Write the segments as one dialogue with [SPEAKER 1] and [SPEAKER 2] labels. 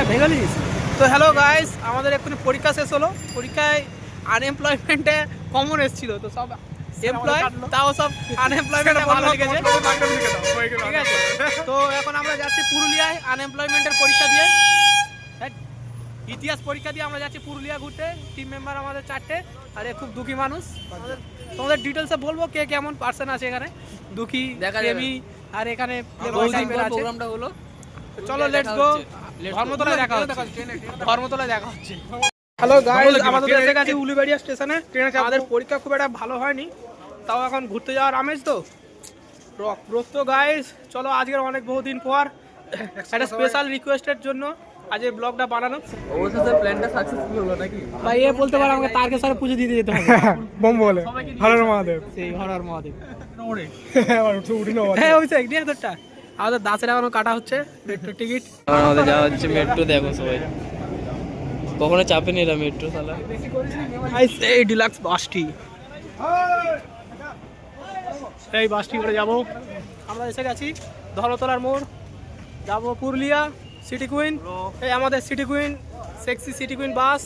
[SPEAKER 1] Bengalese. তো hello guys, আমাদের এক্ষুনি পরীক্ষা শেষ হলো। পরীক্ষায় আনএমপ্লয়মেন্টে কমন এসেছিল, তো সব এমপ্লয় তাও সব আনএমপ্লয়মেন্টে ভালো লিখেছে, ঠিক আছে। তো এখন আমরা যাচ্ছি পুরুলিয়ায় আনএমপ্লয়মেন্টের পরীক্ষা দিয়ে, ইতিহাস পরীক্ষা দিয়ে আমরা যাচ্ছি পুরুলিয়া ঘুরতে। টিম মেম্বার আমাদের 4টে, আর এ খুব দুঃখী মানুষ। তোমাদের ডিটেলসে বলবো কে কেমন পার্সন আছে এখানে, দুঃখী, প্রেমী, আর এখানে প্রোগ্রামটা হলো। চলো লেটস গো, ধর্মতলায় দেখা হচ্ছে। হ্যালো গাইস, আমাদের এসে গেছি উলুবেড়িয়া স্টেশনে। আমাদের পরীক্ষা খুব একটা ভালো হয়নি, তাও এখন ঘুরতে যাওয়ার আমেজ তো রক তো গাইস। চলো আজকের অনেক বহুদিন পর একটা স্পেশাল রিকোয়েস্টের জন্য আজ এই ব্লগটা বানানো।
[SPEAKER 2] অবশেষে প্ল্যানটা সাকসেসফুল হলো নাকি
[SPEAKER 1] ভাই? এ বলতে পারে আমাকে তারকেশ্বরে পুজো দিতে যেতে হবে।
[SPEAKER 3] বম বলে হরর মহাদেব,
[SPEAKER 1] সেই হরর মহাদেব। হ্যাঁ ওই সাইড নিয়ে তোরটা। আমাদের দাসের এখনো কাটা হচ্ছে মেট্রো টিকিট।
[SPEAKER 2] আমাদের যাওয়া হচ্ছে মেট্রো। দেখো সবাই কখনো চাপে নিলাম মেট্রো শালা।
[SPEAKER 1] এই ডিলাক্স বাসটি, এই বাসটি করে যাবো। আমরা এসে গেছি ধর্মতলার মোড়, যাবো পুরুলিয়া সিটি কুইন। এই আমাদের city queen, sexy city queen bus.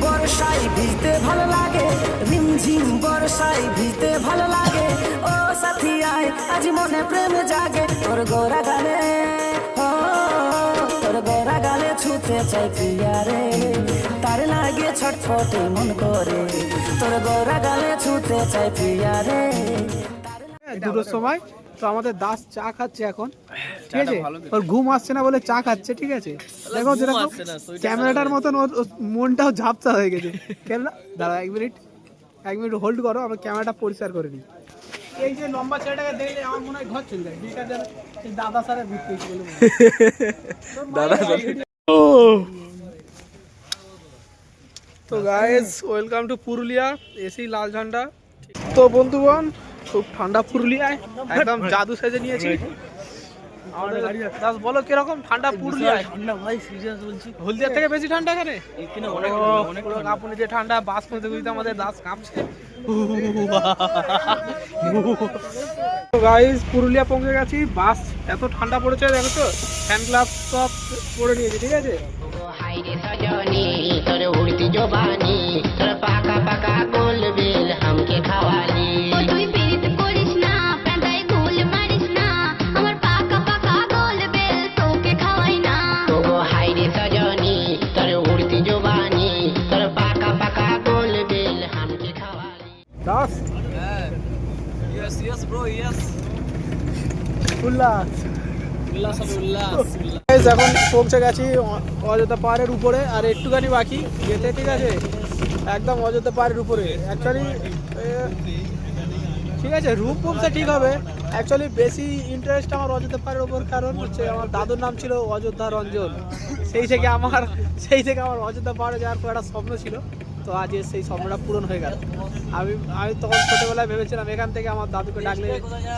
[SPEAKER 4] বর্ষায় ভিজতে ভালো লাগে, রিমঝিম বর্ষায় ভিজতে ভালো লাগে। ও সাথী আয় আজ মনে প্রেম জাগে, তোর গোরা গালে, তোর গোরা গালে ছুতে চাই প্রিয়া রে, তার লাগে ছটফটে মন করে, তোর গোরা গালে ছুতে চাই প্রিয়া রে।
[SPEAKER 1] দুটোর সময় তো আমাদের দাস চা খাচ্ছে এখন, ঠিক আছে। ওর ঘুম আসছে না বলে চা খাচ্ছে, ঠিক আছে। দেখো যেরকম ক্যামেরাটার মতন ওর মনটাও ঝাপসা হয়ে গেছে। কেন দাঁড়া, এক মিনিট হোল্ড করো, আমরা ক্যামেরাটা পরিষ্কার করে নিই। এই যে লম্বা ছেলেটাকে দেখলে আমার মনে হয় ঘর চলে যায়। দাদা স্যারের ভিত্তি বলে
[SPEAKER 2] দাদা
[SPEAKER 1] তো guys, welcome to Purulia AC লাল ঝান্ডা। তো বন্ধুগণ, খুব ঠান্ডা পুরুলিয়ায়, একদম জাদু সেজে নিয়েছি। আমাদের দাস বলো কিরকম ঠান্ডা পুরুলিয়ায়?
[SPEAKER 2] ঠান্ডা ভাই, সিরিয়াস বলছি,
[SPEAKER 1] হলদিয়ার থেকে বেশি ঠান্ডা এখানে।
[SPEAKER 2] এখানে অনেক
[SPEAKER 1] আপনি যে ঠান্ডা বাস করতে বুঝতে আমাদের দাস কাঁপছে। গাইস, পুরুলিয়া পৌঁছে গেছি। বাস এত ঠান্ডা পড়েছে, দেখো তো, হ্যান্ড গ্লাভস সব পরে নিয়েছি, ঠিক আছে।
[SPEAKER 5] হাইরে সজনী তোর উড়তি জবানি, তোর পাকা পাকা গোল বেল হামকে খাওয়ালি। তুই পিরিত করিস না, প্যান্টায় গোল মারিস না, আমার পাকা পাকা গোল বেল তোকে খাওয়াই না। তো হাইরে সজনী তোর উড়তি জবানি, তোর পাকা পাকা গোল বেল হামকে খাওয়ালি।
[SPEAKER 1] Das
[SPEAKER 2] yes yes bro, yes
[SPEAKER 1] Ullas.
[SPEAKER 2] উল্লাস হবে, উল্লাস।
[SPEAKER 1] Guys, এখন পৌঁছে গেছি অযোধ্যা পাহাড়ের উপরে, আর একটুখানি বাকি যেতে, ঠিক আছে। একদম অযোধ্যা পাহাড়ের উপরে অ্যাকচুয়ালি, ঠিক আছে। রূপ পৌঁছে ঠিক হবে। অ্যাকচুয়ালি বেশি ইন্টারেস্ট আমার অযোধ্যা পাহাড়ের উপর, কারণ হচ্ছে আমার দাদুর নাম ছিল অযোধ্যা রঞ্জন। সেই থেকে আমার অযোধ্যা পাহাড়ে যাওয়ার খুব একটা স্বপ্ন ছিল। তো আজ সেই স্বপ্নটা পূরণ হয়ে গেল। আমি তখন ছোটোবেলায় ভেবেছিলাম এখান থেকে আমার দাদুকে ডাকলে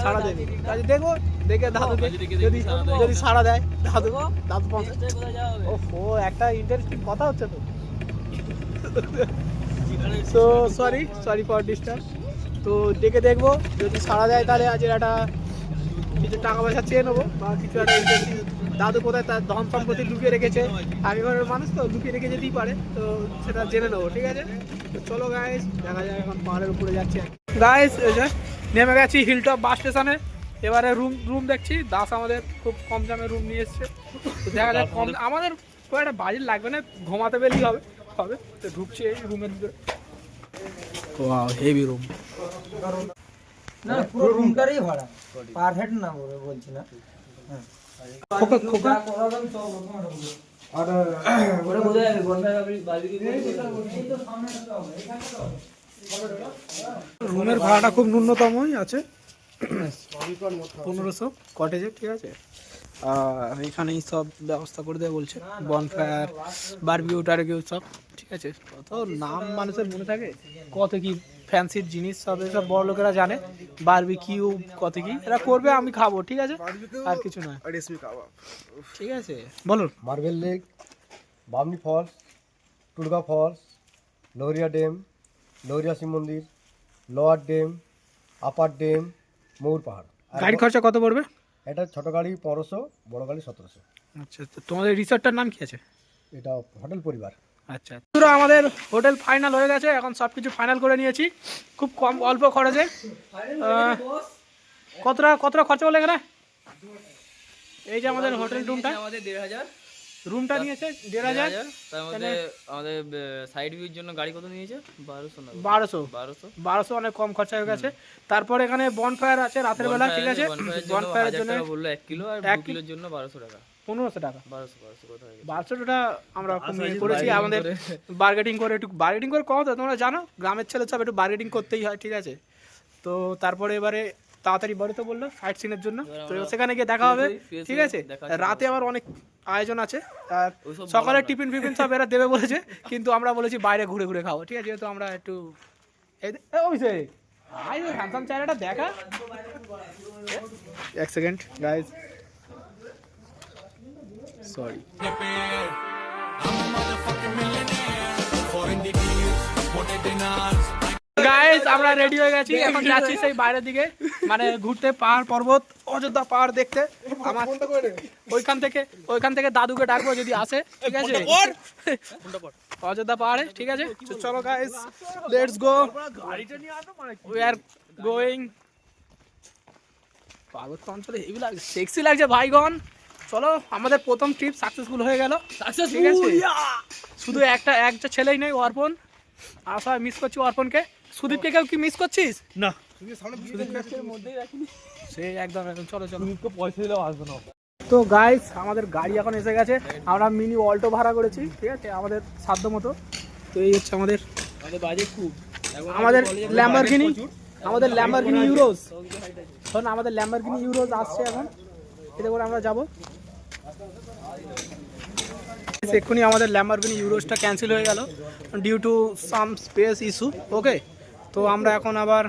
[SPEAKER 1] সাড়া দেবে। কাজে দেখবো, দেখে দাদুকে যদি সাড়া দেয়, দাদু পৌঁছে। ও একটা ইন্টারেস্টিং কথা হচ্ছে তো। তো সরি ফর ডিস্টার্ব। তো ডেকে দেখবো, যদি সাড়া দেয় তাহলে আজ একটা কিছু টাকা পয়সা চেয়ে নেবো, বা কিছু একটা ইন্টারেস্টিং। দাদু কোথায় তার ধন সম্পত্তি লুকিয়ে রেখেছে, আগেকার মানুষ তো লুকিয়ে রেখে যেতেই পারে, তো সেটা জেনে নেবো, ঠিক আছে। তো চলো গাইস, দেখা যায় এখন পাহাড়ের উপরে যাচ্ছে। গাইস নেমে গেছি হিলটপ বাস স্টেশনে। এবারে রুম দেখছি। দাস আমাদের খুব কম দামে রুম নিয়ে এসছে। তো দেখা যায় কম, আমাদের খুব একটা বাজেট লাগবে না, ঘুমাতে পেলেই হবে। তো ঢুকছি এই রুমের ভিতরে। Wow, heavy room.
[SPEAKER 3] না পুরো রুমটারই ভাড়া, পার হেড না বলছি না।
[SPEAKER 1] রুমের ভাড়াটা খুব ন্যূনতমই আছে, 1500 কটেজে, ঠিক আছে। আর এখানেই সব ব্যবস্থা করে দেবে বলছে, বনফায়ার, বারবিকিউ টারবিকিউ সব, ঠিক আছে। কত নাম মানুষের মনে থাকে, কত কি ফ্যান্সির জিনিস সব এসব বড় লোকেরা জানে। বারবিকিউ কত কি এরা করবে, আমি খাবো, ঠিক আছে, আর কিছু নয়। ঠিক আছে, বলুন।
[SPEAKER 3] Marble lake, Bamni falls, Tulga falls, Lahoria dam, Lahoria Shiv মন্দির, lower dam, upper dam, Mayur Pahar.
[SPEAKER 1] গাড়ি খরচা কত পড়বে?
[SPEAKER 3] এটা ছোট গাড়ি 1500, বড় গাড়ি 1700।
[SPEAKER 1] আচ্ছা, তো তোমাদের রিসর্টটার নাম কি আছে?
[SPEAKER 3] এটা হোটেল পরিবার।
[SPEAKER 1] আচ্ছা, পুরো আমাদের হোটেল ফাইনাল হয়ে গেছে, এখন সব কিছু ফাইনাল করে নিয়েছি খুব কম অল্প খরচে। কতটা খরচা বলে এখানে? এই যে আমাদের হোটেল রুমটা,
[SPEAKER 2] আমাদের 1,500
[SPEAKER 1] রুমটা নিয়েছে 1,500।
[SPEAKER 2] তার মধ্যে আমাদের সাইড ভিউর জন্য গাড়ি কত নিয়েছে? 1200 না
[SPEAKER 1] 1200 অনেক কম খরচা হয়ে গেছে। তারপরে এখানে বনফায়ার আছে রাতের বেলা, ঠিক আছে? বনফায়ারের জন্য
[SPEAKER 2] বললো 1 কিলো, আর 2 কিলোর জন্য 1200 টাকা।
[SPEAKER 1] 1500 টাকা।
[SPEAKER 2] 1200 কোথায় গেছে?
[SPEAKER 1] 1200 টাকা আমরা করেছি আমাদের বার্গেটিং করে, একটু বার্গেটিং করে কম তো, তোমরা জানো গ্রামের ছেলে সব একটু বার্গেটিং করতেই হয়, ঠিক আছে? তো তারপরে এবারে তাড়াতাড়ি বাড়িতে বললো সাইট সিনের জন্য, তো সেখানে গিয়ে দেখা হবে, ঠিক আছে? রাতে আবার অনেক আয়োজন আছে, আর সকালে টিফিন ফিফিন সব এরা দেবে বলেছে, কিন্তু আমরা বলেছি বাইরে ঘুরে ঘুরে খাবো, ঠিক আছে? যেহেতু আমরা একটু অভিষেক হ্যান্ডসাম চেহারাটা দেখা। এক সেকেন্ড গাইজ, সরি গাইজ, আমরা রেডি হয়ে গেছি, এখন যাচ্ছি সেই বাইরের দিকে, মানে ঘুরতে, পাহাড় পর্বত, অযোধ্যা পাহাড় দেখতে। আমার ওইখান থেকে দাদুকে ডাকবো যদি আসে, ঠিক আছে? অযোধ্যা পাহাড়ে, ঠিক আছে? চলো guys, let's go, we are going. পার্বত্য অঞ্চলে হেভি লাগছে, সেক্সি লাগছে ভাইগণ। চলো, আমাদের প্রথম ট্রিপ সাকসেসফুল হয়ে গেল, ঠিক আছে? শুধু একটা ছেলেই নেই, অর্পণ। আর সবাই মিস করছি অর্পণকে। সুদীপকে কেউ কি মিস করছিস? না, সে একদম চলো পয়সা দিলেও আসবে না। তো গাইস, আমাদের গাড়ি এখন এসে গেছে, আমরা মিনি অল্টো ভাড়া করেছি, ঠিক আছে? আমাদের সাধ্য মতো। তো এই হচ্ছে আমাদের বাজেট খুব, আমাদের ল্যাম্বরগিনি ইউরোজ, শোন, আমাদের ল্যাম্বরগিনি ইউরোজ আসছে এখন, এতে করে আমরা যাবো। এক্ষুনি আমাদের ল্যাম্বরগিনি ইউরোজটা ক্যান্সেল হয়ে গেল due to some space issue, okay? তো আমরা এখন আবার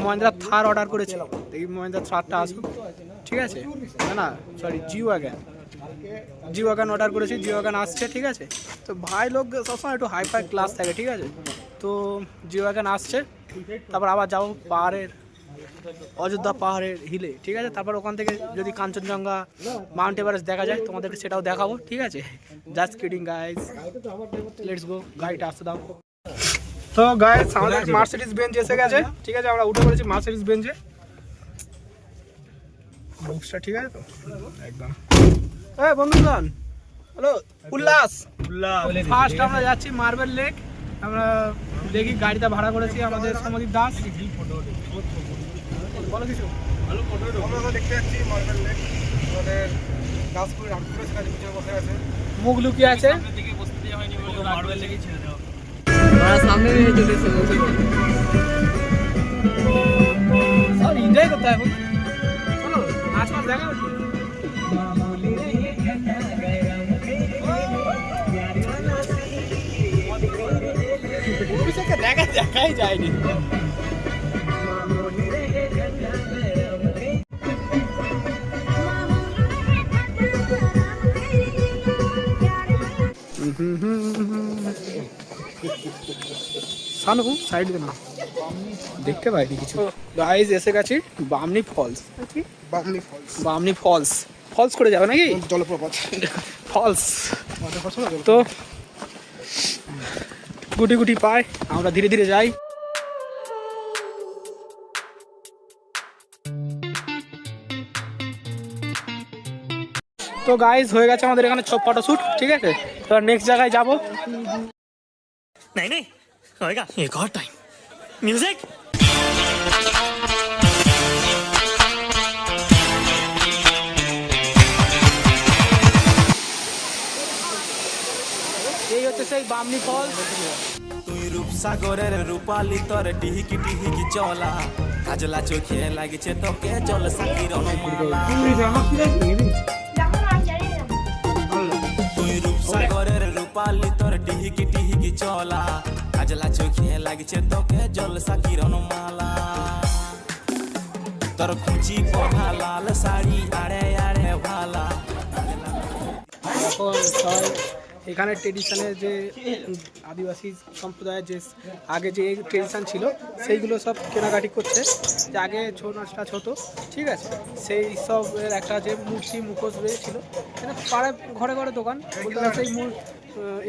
[SPEAKER 1] মহিন্দ্রা থার অর্ডার করেছি, দেখি মহিন্দ্রা থারটা আসুক, ঠিক আছে? না সরি, জি ওয়াগন অর্ডার করেছি, জি ওয়াগন আসছে, ঠিক আছে? তো ভাই লোক সবসময় একটু হাইফাই ক্লাস থাকে, ঠিক আছে? তো জি ওয়াগন আসছে, তারপর আবার যাবো অযোধ্যা পাহাড়ের হিলে, ঠিক আছে? তারপর ওখান থেকে যদি কাঞ্চনজঙ্ঘা, মাউন্ট এভারেস্ট দেখা যায় তোমাদেরকে সেটাও দেখাবো, ঠিক আছে? Just kidding guys, let's go, গাড়িটা আসতে দাও। তো গাইস, আমাদের মার্সিডিজ বেঞ্জ এসে গেছে, ঠিক আছে? আমরা উঠে পড়েছি মার্সিডিজ বেঞ্জে, বুকসটা ঠিক আছে তো একদম। এই বন্ধুগণ, হ্যালো, উল্লাস ফার্স্ট আমরা যাচ্ছি মার্বেল লেক। আমরা দেখি গাড়িটা ভাড়া করেছি আমাদের সমদীপ দাস, বলো কিছু।
[SPEAKER 3] আমরা দেখতে যাচ্ছি মার্বেল লেক, আমাদের দাসপুর রামপুরের কাছে বসে আছে,
[SPEAKER 1] মুখ লুকিয়ে আছে।
[SPEAKER 2] সামনে নিয়ে চলে এসেছে,
[SPEAKER 1] এনজয় করতে হবে, চলো নাচ মাছ দেখা। দেখাই যায়নি। সানু সাইড দে না, দেখতে পাইনি কিছু। গাইস, এসে গেছি বামনি ফলস। বামনি ফলস করে যাবে নাকি? জলপ্রপাত ফলস। তো গুটি গুটি পায়, আমরা ধীরে ধীরে যাই। তো গাইস, হয়ে গেছে আমাদের এখানে ফটোশুট, ঠিক আছে? তো নেক্সট জায়গায় যাবো।
[SPEAKER 6] नहीं होएगा एक और टाइम म्यूजिक।
[SPEAKER 1] এই হচ্ছে সেই বামনি ফলস।
[SPEAKER 6] তুই রূপসাগরের রূপালি তোর টিহিকি টিহিকি চলা কাজলা চোখে লাগিছে তোকে জল সাকির অনুমালা। তুই রূপসাগরের রূপালি তোর টিহিকি টিহিকি চলা কাজলা চোখে লাগিছে তোকে জল সাকির অনুমালা। তোর খুঁচি পড়া লাল শাড়ি আড়ে আড়ে ভালা।
[SPEAKER 1] এখন সবাই এখানে ট্রেডিশনের যে আদিবাসী সম্প্রদায়ের যে আগে যে ট্রেডিশন ছিল সেইগুলো সব কেনাকাটি করছে, যে আগে ছৌ নাচটা হতো, ঠিক আছে, সেই সবের একটা যে মূর্তি মুখোশ ছিল, এটা পাড়ায় ঘরে ঘরে দোকান বলতে গেলে সেই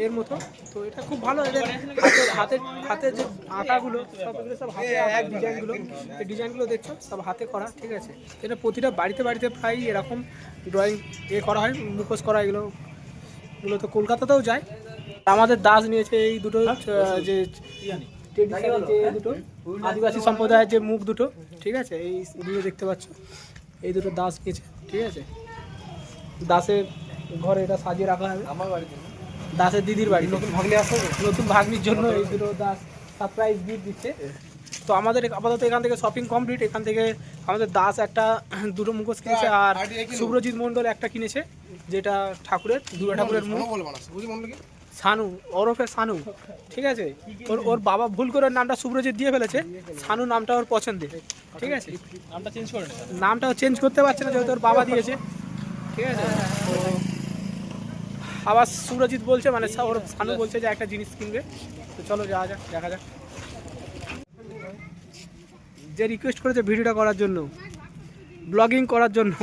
[SPEAKER 1] এর মতো। তো এটা খুব ভালো, এদের হাতের যে আঁকাগুলো সব এগুলো সব হাতে আঁকা ডিজাইনগুলো, এই ডিজাইনগুলো দেখছো সব হাতে করা, ঠিক আছে। এটা প্রতিটা বাড়িতে বাড়িতে প্রায় এরকম ড্রয়িং করা হয়, মুখোশ করা, এগুলো মূলত কলকাতাতেও যায়। আমাদের দাস নিয়েছে এই দুটো যে ট্রেডিশনাল যে দুটো আদিবাসী সম্প্রদায়ের যে মুখ দুটো, ঠিক আছে, এই দুটো দেখতে পাচ্ছ, এই দুটো দাস নিয়েছে, ঠিক আছে। দাসের ঘরে এটা সাজিয়ে রাখা হবে, আমার বাড়িতে দাসের দিদির বাড়ি, নতুন ভাগ্নি আসবে, নতুন ভাগ্নির জন্য এই দুটো দাস সারপ্রাইজ গিফট দিচ্ছে। তো আমাদের আপাতত এখান থেকে শপিং কমপ্লিট। এখান থেকে আমাদের দাস একটা দুটো মুখোশ কিনেছে, আর শুভ্রজিৎ মণ্ডল একটা কিনেছে, যেটা ঠাকুরের দুর্গা ঠাকুরের মুখ, সানু ওরফে সানু, ঠিক আছে। ওর বাবা ভুল করে ওর নামটা শুভ্রজিৎ দিয়ে ফেলেছে, সানু নামটা ওর পছন্দের, ঠিক আছে। নামটাও চেঞ্জ করতে পারছে না যেহেতু ওর বাবা দিয়েছে, ঠিক আছে। তো আবার শুভ্রজিৎ বলছে, মানে ওর সানু বলছে যে একটা জিনিস কিনবে। তো চলো যাওয়া যাক, দেখা যাক। যে রিকোয়েস্ট করেছে ভিডিওটা করার জন্য, ব্লগিং করার জন্য,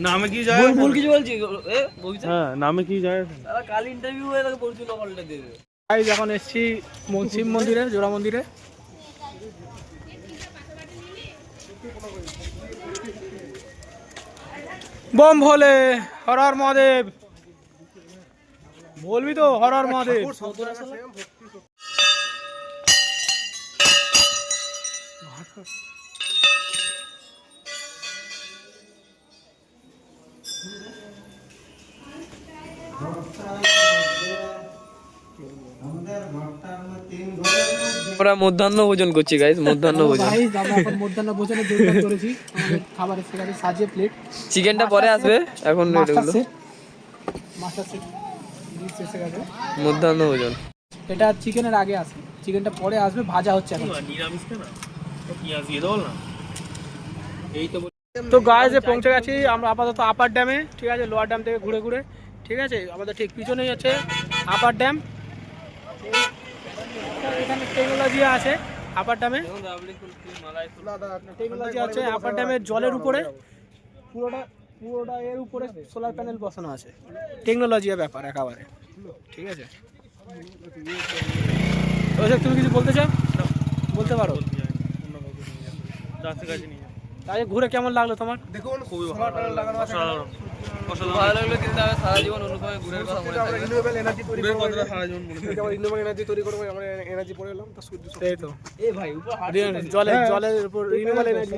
[SPEAKER 2] নামে কি যায় ভুল কিছু বলছি
[SPEAKER 1] হ্যাঁ নামে কি যায়,
[SPEAKER 2] কাল ইন্টারভিউ হয়ে তাকে বলছিল কলটা দেবে।
[SPEAKER 1] গাইস এখন এসেছি শিব মন্দিরে, জোড়া মন্দিরে। বম ভোলে, হর হর মহাদেব, বলবি তো হর হর মহাদেব।
[SPEAKER 2] আমরা মধ্যাহ্ন ভোজন করছি গাইস, মধ্যাহ্ন ভোজন।
[SPEAKER 1] গাইস আমরা এখন মধ্যাহ্ন ভোজনে যোগদান করেছি। আমাদের খাবারের সেখানে সাজিয়ে প্লেট,
[SPEAKER 2] চিকেনটা পরে আসবে, এখন এগুলো
[SPEAKER 1] মাস্টার সেট ডিশ এসে গেছে।
[SPEAKER 2] মধ্যাহ্ন ভোজন
[SPEAKER 1] এটা চিকেনের আগে আসে, চিকেনটা পরে আসবে, ভাজা হচ্ছে এখন। তো গাইস পৌঁছে গেছি আমরা আপাতত আপার ড্যামে, ঠিক আছে। লোয়ার ড্যাম থেকে ঘুরে ঘুরে, ঠিক আছে, আমাদের ঠিক পিছনেই আছে আপার ড্যাম। এখানে টেকনোলজি আছে আপার ড্যামে, টেকনোলজি আছে আপার ড্যামের জলের উপরে, পুরোটা এর উপরে সোলার প্যানেল বসানো আছে, টেকনোলজির ব্যাপার একেবারে, ঠিক আছে। তুমি কিছু বলতে চাও? বলতে পারো। তাই ঘুরে কেমন লাগলো তোমার?
[SPEAKER 3] দেখুন খুবই ভালো লাগলো,
[SPEAKER 2] ভালো লাগলো, কিন্তু আমি সারা জীবন অনুভবে ঘুরে কথা মনে থাকে।
[SPEAKER 3] রিনিউয়েবল এনার্জি তৈরি করব, সারা জীবন মনে থাকে। আমরা রিনিউয়েবল এনার্জি তৈরি করব, আমরা এনার্জি পড়ে এলাম তো সূর্য।
[SPEAKER 1] এই তো এই ভাই উপর জলের উপর রিনিউয়েবল এনার্জি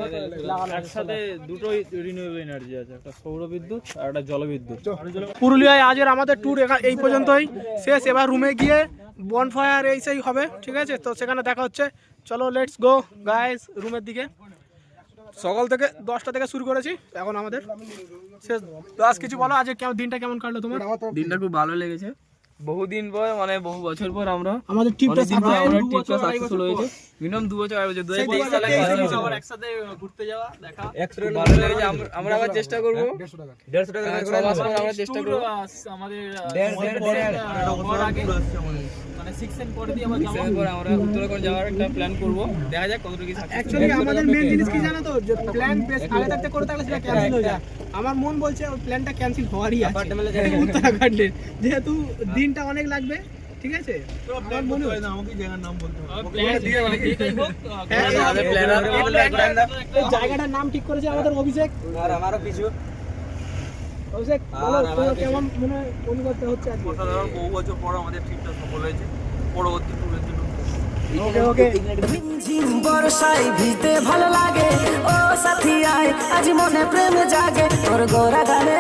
[SPEAKER 1] লাগানো,
[SPEAKER 7] একসাথে দুটোই রিনিউয়েবল এনার্জি আছে, একটা সৌর বিদ্যুৎ আর একটা জলবিদ্যুৎ।
[SPEAKER 1] পুরুলিয়ায় আজের আমাদের ট্যুর এই পর্যন্তই শেষ। এবার রুমে গিয়ে বনফায়ার এই সেই হবে, ঠিক আছে। তো সেখানে দেখা হচ্ছে, চলো লেটস গো গাইস রুমের দিকে। সকাল থেকে 10টা থেকে শুরু করেছি, এখন আমাদের শেষ। দাস কিছু বলো, আজ দিনটা কেমন কাটলো তোমার?
[SPEAKER 2] দিনটা খুব ভালো লেগেছে, বহুদিন পর, মানে বহু বছর পর আমরা
[SPEAKER 1] আমাদের ট্রিপটা
[SPEAKER 2] সাকসেসফুল হয়েছে। মিনিমাম 2 বছর 2 2023 সালে আবার একসাথে ঘুরতে যাওয়া দেখা ভালো লেগেছে। আমরা আবার চেষ্টা করব 150 টাকা আমরা চেষ্টা করব আমাদের মানে 6 এর পরে দিয়ে আমরা উত্তরাখণ্ড যাওয়ার একটা প্ল্যান করব, দেখা যাক কতটুকু কি সাকসেস।
[SPEAKER 1] অ্যাকচুয়ালি আমাদের মেইন জিনিস কি জানো তো, যে প্ল্যান বেশ আগে থাকতে করে থাকলে সেটা ক্যান্সেল হয়ে যায়। আমার মন বলছে ওই প্ল্যানটা ক্যান্সেল হওয়ারই আছে উত্তরাখণ্ডে, যেহেতু দিনটা অনেক লাগবে, ঠিক আছে। আমার মনে হয় না আমাকে জায়গার নাম বলতে হবে, জায়গাটার নাম ঠিক করেছে আমাদের অভিষেক আর আমারও কিছু। অভিষেক বলো কেমন মনে অনুভব হচ্ছে আজকে?
[SPEAKER 7] বহু বছর পর আমাদের ট্রিপটা সফল হয়েছে, পরবর্তী ট্যুরের জন্য
[SPEAKER 4] ঝিম বর্ষায় ভিজতে ভালো লাগে, ও সাথী আয় আজ মনে প্রেম জাগে, তোর গোরা গালে,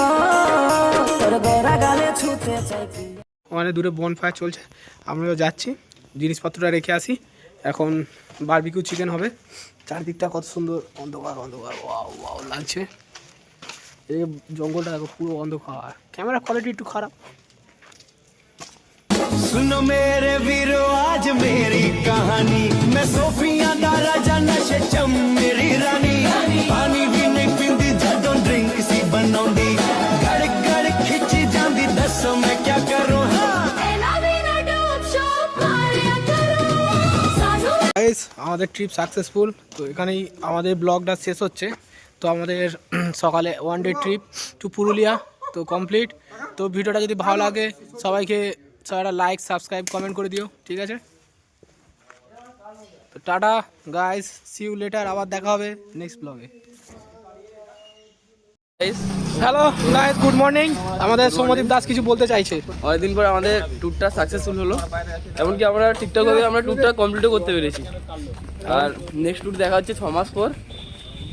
[SPEAKER 4] ও তোর গোরা গালে ছুতে চাই।
[SPEAKER 1] ওখানে দূরে বনফায়ার চলছে, আমরাও যাচ্ছি জিনিসপত্রটা রেখে আসি। এখন বারবিকিউ চিকেন হবে। চারদিকটা কত সুন্দর অন্ধকার অন্ধকার, ওয়াও ওয়াও লাগছে। এই জঙ্গলটা দেখো পুরো অন্ধকার, ক্যামেরা কোয়ালিটি একটু খারাপ।
[SPEAKER 8] सुनो मेरे वीरो आज मेरी कहानी, मैं सोफिया दा राजा नशे
[SPEAKER 6] चम मेरी रानी पानी भी नहीं पींदी जदों ड्रिंक सी बनाउंदी गड़ गड़ खिंची जांदी दसो मैं क्या करूं
[SPEAKER 1] গাইস আমাদের ট্রিপ সাকসেসফুল। তো এখানেই আমাদের ব্লগটা শেষ হচ্ছে। তো আমাদের সকালে 1 ডে ট্রিপ টু পুরুলিয়া তো কমপ্লিট। তো ভিডিওটা যদি ভালো লাগে সবাইকে লাইক সাবস্ক্রাইব কমেন্ট করে দিও, ঠিক আছে? তো tata guys, see you later, আবার দেখা হবে নেক্সট ব্লগে। Hello guys, good morning. আমাদের সৌম্যদীপ দাস কিছু বলতে চাইছে।
[SPEAKER 2] অনেকদিন পর আমাদের ট্যুরটা সাকসেসফুল হলো, এমনকি আমরা ঠিকঠাকভাবে আমরা ট্যুরটা কমপ্লিটও করতে পেরেছি। আর নেক্সট ট্যুর দেখা হচ্ছে 6 মাস পর,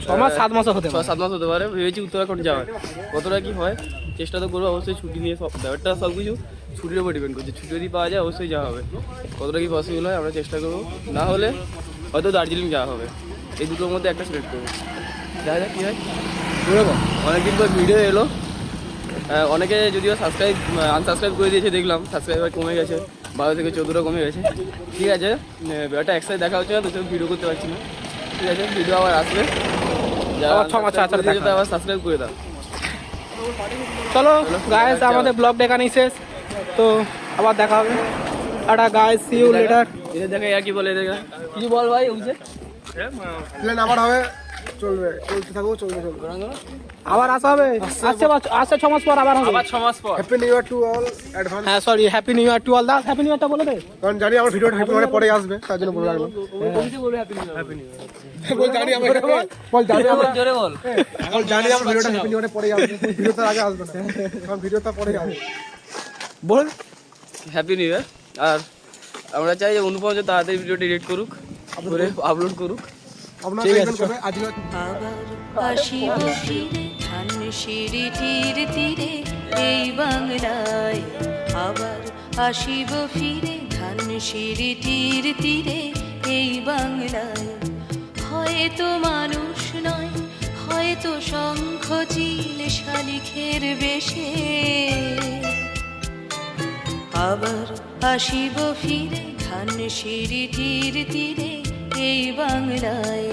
[SPEAKER 1] 6 মাস 7 মাসও হতে পারে।
[SPEAKER 2] 6-7 মাস হতে পারে। ভেবেছি উত্তরাখণ্ড যাওয়ার, কতটা কি হয় চেষ্টা তো করবো অবশ্যই। ছুটি নিয়ে সব ব্যাপারটা সব কিছু ছুটির উপর ডিপেন্ড করছে। ছুটি যদি পাওয়া যায় অবশ্যই যাওয়া হবে, কতটা কি পসিবল হয় আমরা চেষ্টা করবো। না হলে হয়তো দার্জিলিং যাওয়া হবে, এই দুটোর মধ্যে একটা সিলেক্ট করবো, দেখা যাক কী হয়। অনেকদিন পর ভিডিও এলো, অনেকে যদিও আনসাবস্ক্রাইব করে দিয়েছে, দেখলাম সাবস্ক্রাইবার কমে গেছে, 12 থেকে 14টা কমে গেছে। ঠিক আছে, ব্যাপারটা একসাথে দেখা হচ্ছে না, তো ভিডিও করতে পারছি না। ঠিক আছে, ভিডিও আবার আসবে,
[SPEAKER 1] আবার 6 মাস
[SPEAKER 2] আবার সাবস্ক্রাইব করে দাও।
[SPEAKER 1] চলো গাইস, আমাদের ব্লগটা এখানেই শেষ। তো আবার দেখা হবে, tata guys, see you later.
[SPEAKER 2] এদের দেখা আর কি বলে, দেখা কিছু বল ভাই। ওইছে
[SPEAKER 3] প্ল্যান আবার হবে, চলবে, চলতে থাকবো, চলবে চলবে।
[SPEAKER 1] আবার আসা হবে, আসছে 6 মাস পর আবার হবে।
[SPEAKER 2] আবার 6 মাস পর।
[SPEAKER 3] Happy new year to all advance.
[SPEAKER 1] হ্যাঁ sorry, happy new year to all. Das happy new ইয়ারটা বলে দে।
[SPEAKER 3] কারণ জানি আমার ভিডিওটা হ্যাপি মানে পরে আসবে, তার জন্য বলে রাখলাম।
[SPEAKER 2] বলবে হ্যাপি নিউ ইয়ার।
[SPEAKER 3] বল জানি আমার বল জানি আমরা
[SPEAKER 2] জোরে বল।
[SPEAKER 3] এখন জানি আমার ভিডিওটা হ্যাপি নিউ ইয়ারে পরে আসবে, ভিডিও তার আগে আসবে না, কারণ ভিডিও তার পরে আসবে।
[SPEAKER 1] বল
[SPEAKER 2] হ্যাপি নিউ ইয়ার। আর আমরা চাই যে অনুপম যে তাড়াতাড়ি ভিডিওটি এডিট করুক, করে আপলোড করুক।
[SPEAKER 3] আপনারা
[SPEAKER 1] ঠিক আছে,
[SPEAKER 3] দেখবেন কবে আজকে
[SPEAKER 8] আবার আসিব ফিরে ধান সিঁড়িটির তীরে এই বাংলায়, আবার আসিব ফিরে ধান সিঁড়িটির তীরে এই বাংলায়। হয়তো মানুষ নয়, হয়তো শঙ্খ চিল শালিখের বেশে, আবার আসিব ফিরে ধান সিঁড়িটির তীরে এই বাংলায়।